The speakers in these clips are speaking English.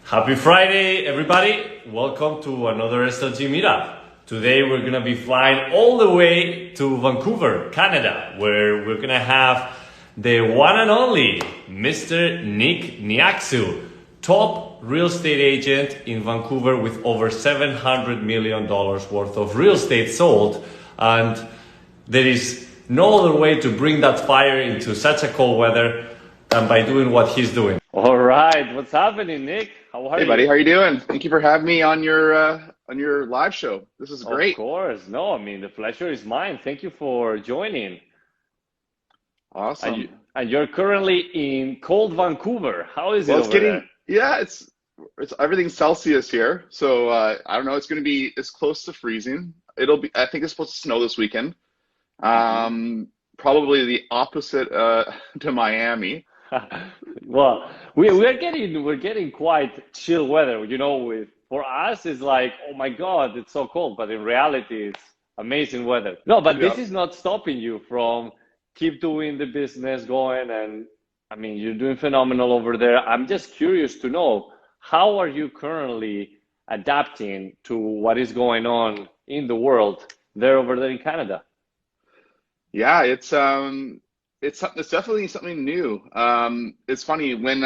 Happy Friday, everybody. Welcome to another SLG Meetup. Today we're going to be flying all the way to Vancouver, Canada, where we're going to have the one and only Mr. Nick Neacsu, top real estate agent in Vancouver with over $700 million worth of real estate sold. And there is no other way to bring that fire into such a cold weather than by doing what he's doing. All right, what's happening, Nick? How are you? Hey, buddy, how are you doing? Thank you for having me on your live show. This is great. Of course. No, I mean, the pleasure is mine. Thank you for joining. Awesome. And you're currently in cold Vancouver. How is it Well, it's over there? yeah, it's everything's Celsius here. So I don't know, it's going to be as close to freezing. I think it's supposed to snow this weekend. Probably the opposite to Miami. Well, we're getting quite chill weather. You know, for us it's like, oh my God, it's so cold. But in reality, it's amazing weather. No, but this is not stopping you from keep doing the business going. And I mean, you're doing phenomenal over there. I'm just curious to know, how are you currently adapting to what is going on in the world over there in Canada? Yeah, it's definitely something new. It's funny when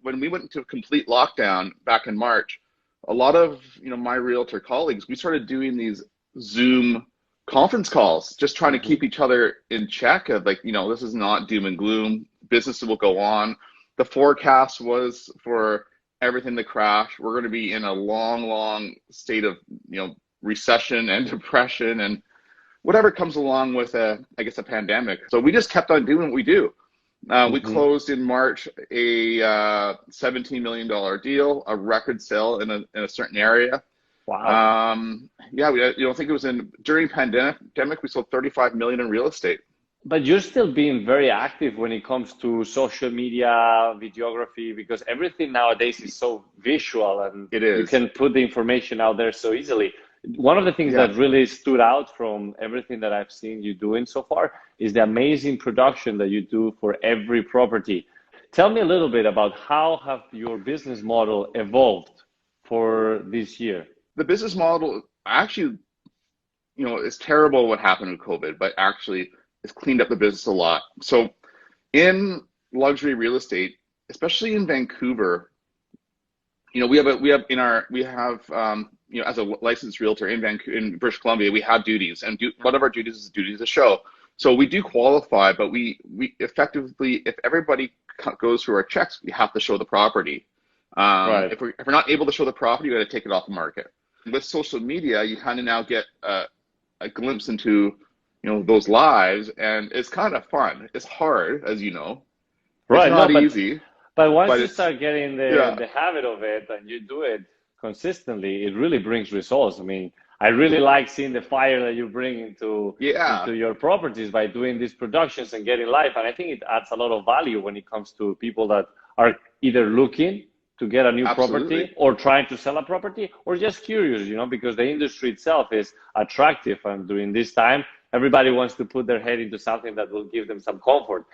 we went into a complete lockdown back in March, a lot of my realtor colleagues, we started doing these Zoom conference calls, just trying to keep each other in check of like, this is not doom and gloom. Businesses will go on. The forecast was for everything to crash. We're going to be in a long state of recession and depression and whatever comes along with I guess a pandemic. So we just kept on doing what we do. We closed in March a $17 million deal, a record sale in a certain area. Wow. Yeah, I think it was during pandemic we sold 35 million in real estate. But you're still being very active when it comes to social media, videography, because everything nowadays is so visual and It is. You can put the information out there so easily. One of the things that really stood out from everything that I've seen you doing so far is the amazing production that you do for every property. Tell me a little bit about how have your business model evolved for this year? The business model actually, it's terrible what happened with COVID, but actually it's cleaned up the business a lot. So in luxury real estate, especially in Vancouver, we have as a licensed realtor in Vancouver, in British Columbia, we have duties, and one of our duties is duty to show. So we do qualify, but we effectively, if everybody goes through our checks, we have to show the property. Right. If we're not able to show the property, we got to take it off the market. With social media, you kind of now get a glimpse into those lives, and it's kind of fun. It's hard, as you know. Right. It's not easy. But once you start getting the habit of it and you do it consistently, it really brings results. I mean, I really like seeing the fire that you bring into your properties by doing these productions and getting live. And I think it adds a lot of value when it comes to people that are either looking to get a new property or trying to sell a property or just curious, because the industry itself is attractive. And during this time, everybody wants to put their head into something that will give them some comfort.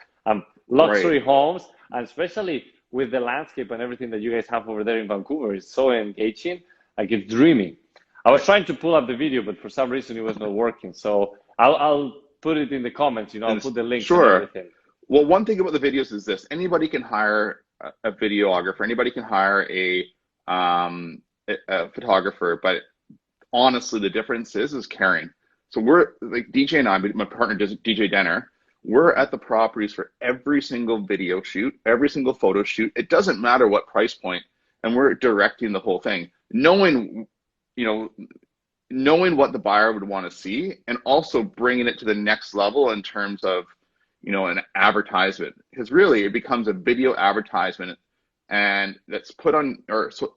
Luxury homes, and especially with the landscape and everything that you guys have over there in Vancouver, is so engaging, like it's dreamy. I was trying to pull up the video, but for some reason it was not working. So I'll put it in the comments, I'll put the links and everything. Well, one thing about the videos is this: anybody can hire a videographer, anybody can hire a photographer, but honestly, the difference is caring. So we're like DJ and I, my partner DJ Denner, we're at the properties for every single video shoot, every single photo shoot. It doesn't matter what price point, and we're directing the whole thing, knowing what the buyer would want to see, and also bringing it to the next level in terms of, an advertisement. Because really, it becomes a video advertisement, and that's put on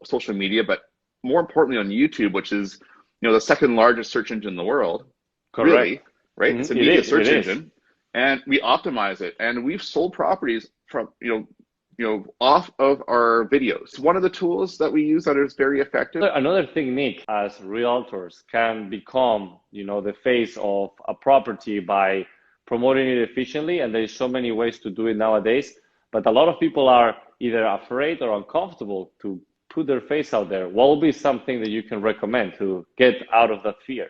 social media, but more importantly on YouTube, which is, the second largest search engine in the world. Correct. Really, right? It's a media search engine. And we optimize it, and we've sold properties from off of our videos. It's one of the tools that we use that is very effective. Another thing, Nick, as realtors can become the face of a property by promoting it efficiently, and there's so many ways to do it nowadays. But a lot of people are either afraid or uncomfortable to put their face out there, what will be something that you can recommend to get out of that fear?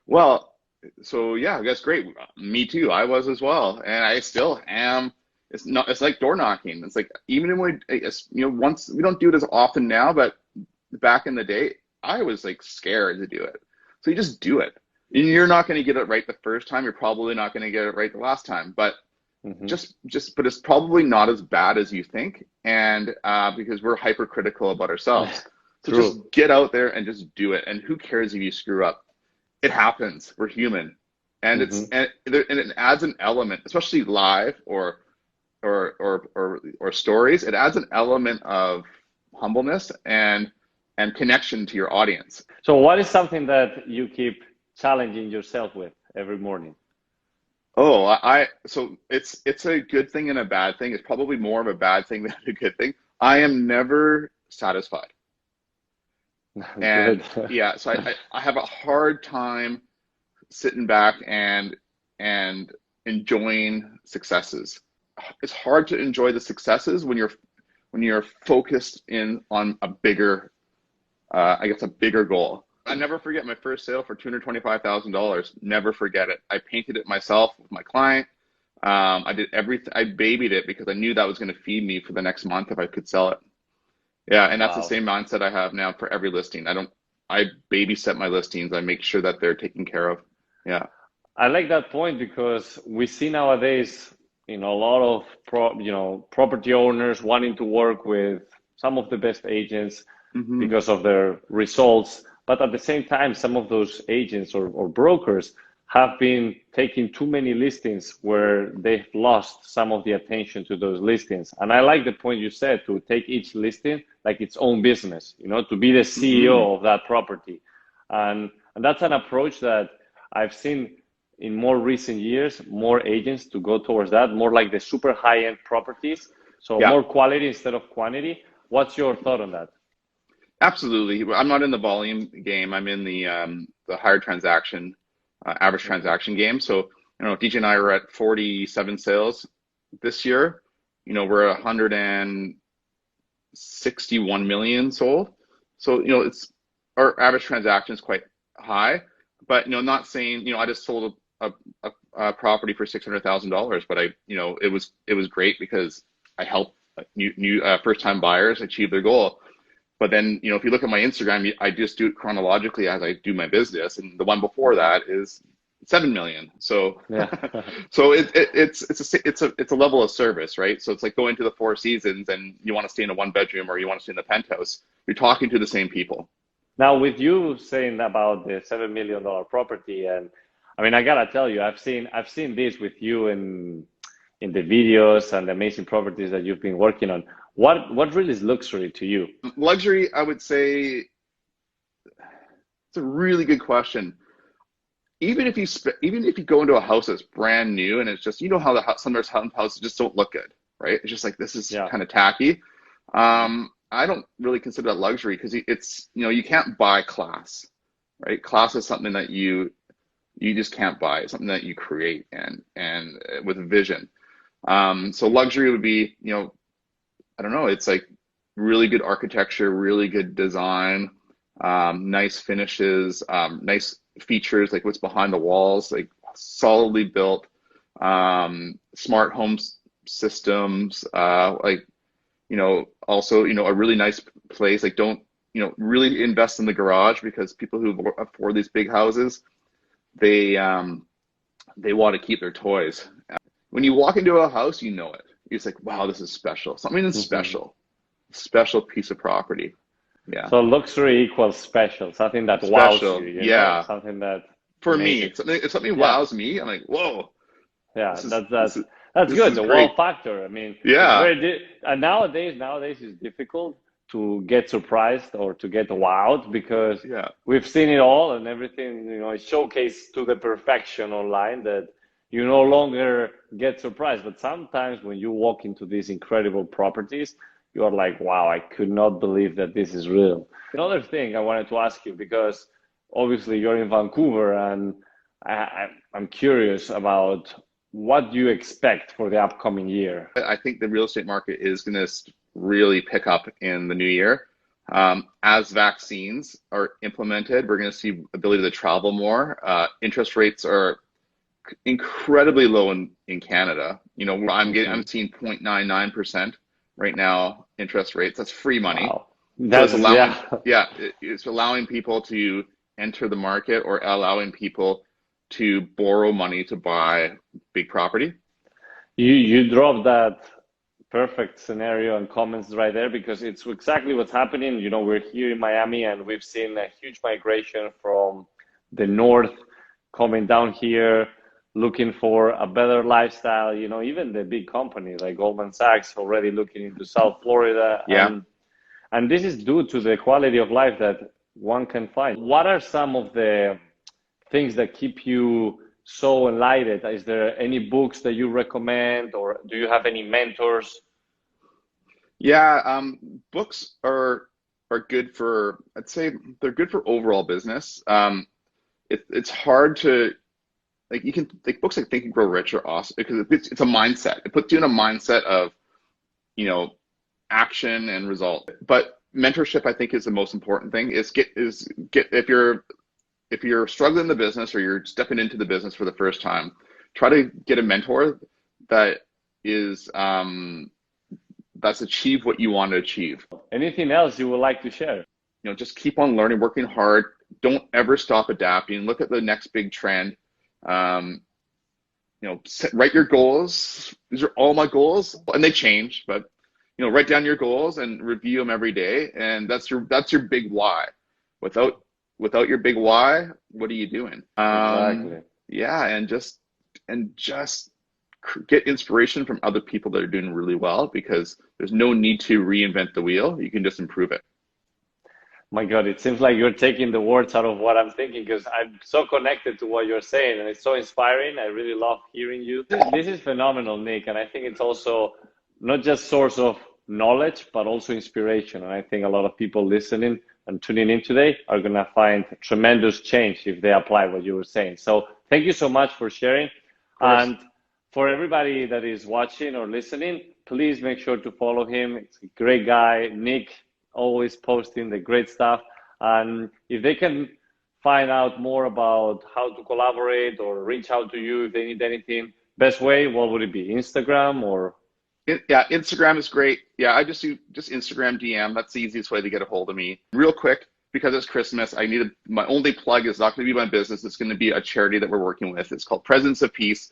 Well, so yeah, that's great. Me too. I was as well, and I still am. It's like door knocking. It's like, even when once, we don't do it as often now, but back in the day, I was like scared to do it. So you just do it. And you're not going to get it right the first time. You're probably not going to get it right the last time, but but it's probably not as bad as you think. And because we're hypercritical about ourselves. So just get out there and just do it. And who cares if you screw up? It happens. We're human. And and it adds an element, especially live or stories. It adds an element of humbleness and connection to your audience. So what is something that you keep challenging yourself with every morning? Oh, so it's a good thing and a bad thing. It's probably more of a bad thing than a good thing. I am never satisfied. And yeah, so I have a hard time sitting back and enjoying successes. It's hard to enjoy the successes when you're focused in on a bigger, a bigger goal. I never forget my first sale for $225,000. Never forget it. I painted it myself with my client. I did everything. I babied it because I knew that was going to feed me for the next month if I could sell it. Yeah, and that's the same mindset I have now for every listing. I babysit my listings. I make sure that they're taken care of. Yeah. I like that point because we see nowadays, a lot of property owners wanting to work with some of the best agents because of their results. But at the same time, some of those agents or brokers have been taking too many listings where they've lost some of the attention to those listings. And I like the point you said, to take each listing like its own business, to be the CEO of that property. And that's an approach that I've seen in more recent years, more agents to go towards that, more like the super high-end properties. So more quality instead of quantity. What's your thought on that? Absolutely. I'm not in the volume game. I'm in the higher transaction, average transaction game. So, DJ and I were at 47 sales this year. We're 161 million sold. So, it's our average transaction is quite high, but, not saying, I just sold a property for $600,000, but it was great because I helped new first-time buyers achieve their goal. But then, if you look at my Instagram, I just do it chronologically as I do my business, and the one before that is 7 million. So, so it's a level of service, right? So it's like going to the Four Seasons, and you want to stay in a 1-bedroom or you want to stay in the penthouse. You're talking to the same people. Now, with you saying about the $7 million property, and I mean, I gotta tell you, I've seen this with you in the videos and the amazing properties that you've been working on. What really is luxury to you? Luxury, I would say, it's a really good question. Even if you go into a house that's brand new and it's just, how some houses just don't look good, right? It's just like, this is kind of tacky. I don't really consider that luxury because it's, you can't buy class, right? Class is something that you just can't buy. It's something that you create and with a vision. So luxury would be, I don't know, it's like really good architecture, really good design, nice finishes, nice features, like what's behind the walls, like solidly built, smart home systems, also, a really nice place. Like, don't, really invest in the garage, because people who afford these big houses, they want to keep their toys. When you walk into a house, you know it. It's like, wow, this is special. Something that's special piece of property. Yeah. So luxury equals special. Something that wows you. Yeah. Something that for me, if something wows me, I'm like, whoa. Yeah, that's good. The wow factor. I mean, and nowadays it's difficult to get surprised or to get wowed, because we've seen it all and everything. Is showcased to the perfection online that you no longer get surprised. But sometimes when you walk into these incredible properties, you are like, wow, I could not believe that this is real. Another thing I wanted to ask you, because obviously you're in Vancouver, and I'm curious about what do you expect for the upcoming year? I think the real estate market is going to really pick up in the new year. As vaccines are implemented, we're going to see ability to travel more. Interest rates are incredibly low in Canada. You know, I'm seeing 0.99% right now interest rates. That's free money. Wow. So it's allowing, it's allowing people to enter the market or allowing people to borrow money to buy big property. You dropped that perfect scenario and comments right there, because it's exactly what's happening. You know, we're here in Miami and we've seen a huge migration from the north coming down here, looking for a better lifestyle. You know, even the big companies like Goldman Sachs already looking into South Florida. Yeah. And this is due to the quality of life that one can find. What are some of the things that keep you so enlightened? Is there any books that you recommend, or do you have any mentors? Yeah, books are good for, I'd say they're good for overall business. It's hard to, like, you can, like, books like Think and Grow Rich are awesome because it's a mindset. It puts you in a mindset of, you know, action and result. But mentorship, I think, is the most important thing. If you're struggling in the business or you're stepping into the business for the first time, try to get a mentor that is that's achieved what you want to achieve. Anything else you would like to share? You know, just keep on learning, working hard. Don't ever stop adapting. Look at the next big trend. You know, write your goals. These are all my goals, and they change, but you know, write down your goals and review them every day, and that's your big why. Without your big why, what are you doing? Exactly. Yeah, and just get inspiration from other people that are doing really well, because there's no need to reinvent the wheel. You can just improve it. My God, it seems like you're taking the words out of what I'm thinking, because I'm so connected to what you're saying, and it's so inspiring. I really love hearing you. This is phenomenal, Nick, and I think it's also not just source of knowledge, but also inspiration. And I think a lot of people listening and tuning in today are going to find tremendous change if they apply what you were saying. So thank you so much for sharing. And for everybody that is watching or listening, please make sure to follow him. It's a great guy. Nick, always posting the great stuff. And if they can find out more about how to collaborate or reach out to you if they need anything, best way, what would it be? Instagram or? Yeah, Instagram is great. Yeah, I just do Instagram DM. That's the easiest way to get a hold of me. Real quick, because it's Christmas, my only plug is not going to be my business. It's going to be a charity that we're working with. It's called Presence of Peace.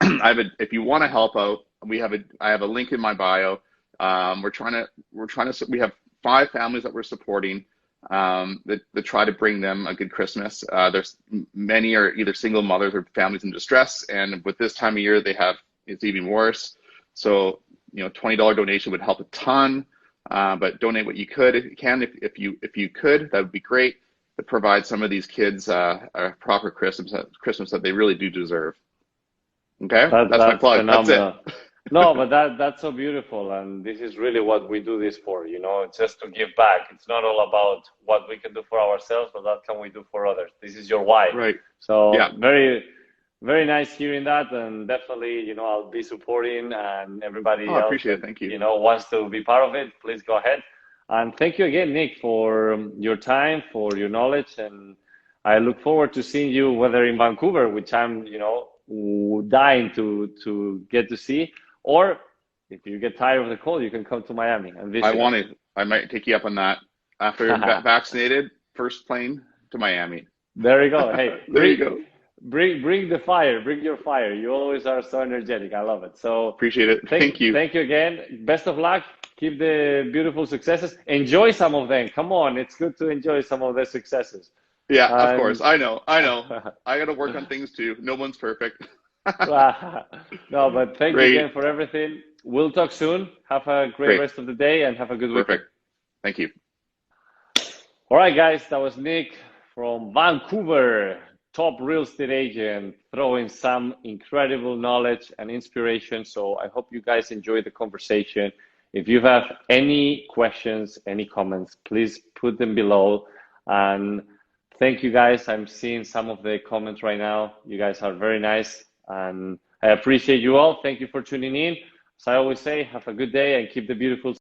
If you want to help out, I have a link in my bio. We have 5 families that we're supporting that try to bring them a good Christmas. There's many are either single mothers or families in distress, and with this time of year, it's even worse. So, you know, $20 donation would help a ton, but donate what you could if you can. If you could, that would be great, to provide some of these kids a proper Christmas that they really do deserve. Okay, that's my plug. Phenomenal. That's it. No, but that's so beautiful, and this is really what we do this for. You know, it's just to give back. It's not all about what we can do for ourselves, but what can we do for others. This is your why. Right. So yeah. Very, very nice hearing that, and definitely, you know, I'll be supporting, and everybody else, I appreciate it. Thank you. You know, wants to be part of it, please go ahead. And thank you again, Nick, for your time, for your knowledge, and I look forward to seeing you, whether in Vancouver, which I'm, you know, dying to get to see, or if you get tired of the cold, you can come to Miami and visit. I might take you up on that after vaccinated. First plane to Miami. There you go. Hey, there you go. Bring the fire. Bring your fire. You always are so energetic. I love it. So appreciate it. Thank you. Thank you again. Best of luck. Keep the beautiful successes. Enjoy some of them. Come on, it's good to enjoy some of the successes. Yeah, of course. I know. I got to work on things too. No one's perfect. No, but thank you again for everything. We'll talk soon. Have a great rest of the day and have a good week. Perfect. Thank you. All right, guys, that was Nick from Vancouver, top real estate agent, throwing some incredible knowledge and inspiration. So I hope you guys enjoyed the conversation. If you have any questions, any comments, please put them below. And thank you, guys. I'm seeing some of the comments right now. You guys are very nice, and I appreciate you all. Thank you for tuning in. As I always say, have a good day and keep the beautiful